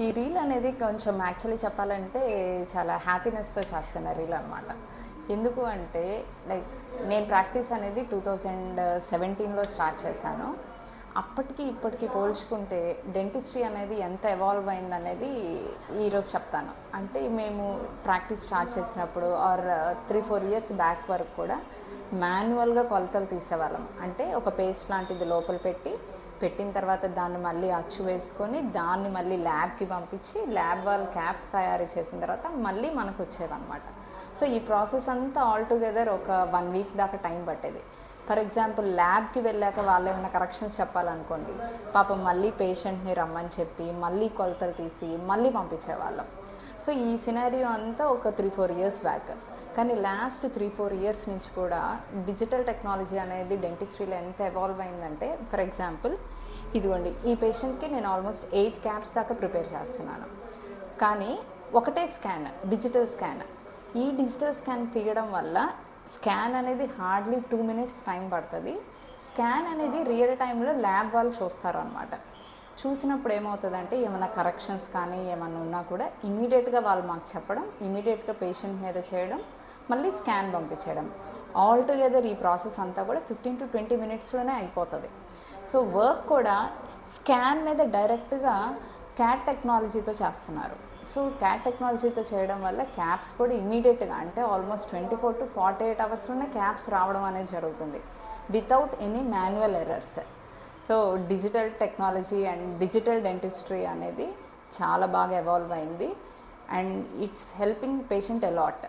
ఈ రీల్ అనేది కొంచెం యాక్చువల్లీ చెప్పాలంటే చాలా హ్యాపీనెస్తో చేస్తున్న రీల్ అనమాట. ఎందుకు అంటే లైక్ నేను ప్రాక్టీస్ అనేది 2017లో స్టార్ట్ చేశాను. అప్పటికి ఇప్పటికి పోల్చుకుంటే డెంటిస్ట్రీ అనేది ఎంత ఎవాల్వ్ అయిందనేది ఈరోజు చెప్తాను. అంటే మేము ప్రాక్టీస్ స్టార్ట్ చేసినప్పుడు ఆర్ 3-4 ఇయర్స్ బ్యాక్ వరకు కూడా మాన్యువల్గా కొలతలు తీసేవాళ్ళం. అంటే ఒక పేస్ట్ లాంటిది లోపల పెట్టిన తర్వాత దాన్ని మళ్ళీ అచ్చు వేసుకొని దాన్ని మళ్ళీ ల్యాబ్కి పంపించి ల్యాబ్ వాళ్ళు క్యాప్స్ తయారు చేసిన తర్వాత మళ్ళీ మనకు వచ్చేదన్నమాట. సో ఈ ప్రాసెస్ అంతా ఆల్ టుగెదర్ ఒక 1 వీక్ దాకా టైం పట్టేది. ఫర్ ఎగ్జాంపుల్ ల్యాబ్కి వెళ్ళాక వాళ్ళు ఏమైనా కరెక్షన్స్ చెప్పాలనుకోండి, పాపం మళ్ళీ పేషెంట్ని రమ్మని చెప్పి మళ్ళీ కొలతలు తీసి మళ్ళీ పంపించేవాళ్ళం. సో ఈ సినారియో అంతా ఒక 3-4 ఇయర్స్ బ్యాక్. కానీ లాస్ట్ 3-4 ఇయర్స్ నుంచి కూడా డిజిటల్ టెక్నాలజీ అనేది డెంటిస్ట్రీలో ఎంత ఎవాల్వ్ అయిందంటే, ఫర్ ఎగ్జాంపుల్ ఇదిగోండి, ఈ పేషెంట్కి నేను ఆల్మోస్ట్ 8 క్యాప్స్ దాకా ప్రిపేర్ చేస్తున్నాను. కానీ ఒకటే స్కాన్, డిజిటల్ స్కాన్. ఈ డిజిటల్ స్కాన్ తీయడం వల్ల స్కాన్ అనేది హార్డ్లీ 2 మినిట్స్ టైం పడుతుంది. స్కాన్ అనేది రియల్ టైంలో ల్యాబ్ వాళ్ళు చూస్తారు అనమాట. చూసినప్పుడు ఏమవుతుందంటే ఏమైనా కరెక్షన్స్ కానీ ఏమైనా ఉన్నా కూడా ఇమీడియట్గా వాళ్ళు మాకు చెప్పడం, ఇమీడియట్గా పేషెంట్ మీద చేయడం, మళ్ళీ స్కాన్ పంపించడం. ఆల్ టుగెదర్ ఈ ప్రాసెస్ అంతా కూడా 15-20 మినిట్స్లోనే అయిపోతుంది. సో వర్క్ కూడా స్కాన్ మీద డైరెక్ట్గా క్యాట్ టెక్నాలజీతో చేస్తున్నారు. సో క్యాట్ టెక్నాలజీతో చేయడం వల్ల క్యాప్స్ కూడా ఇమీడియట్గా, అంటే ఆల్మోస్ట్ 24-48 అవర్స్లోనే క్యాప్స్ రావడం అనేది జరుగుతుంది without any manual errors. So digital technology and digital dentistry అనేది చాలా బాగా ఎవాల్వ్ అయింది and it's helping patient allot.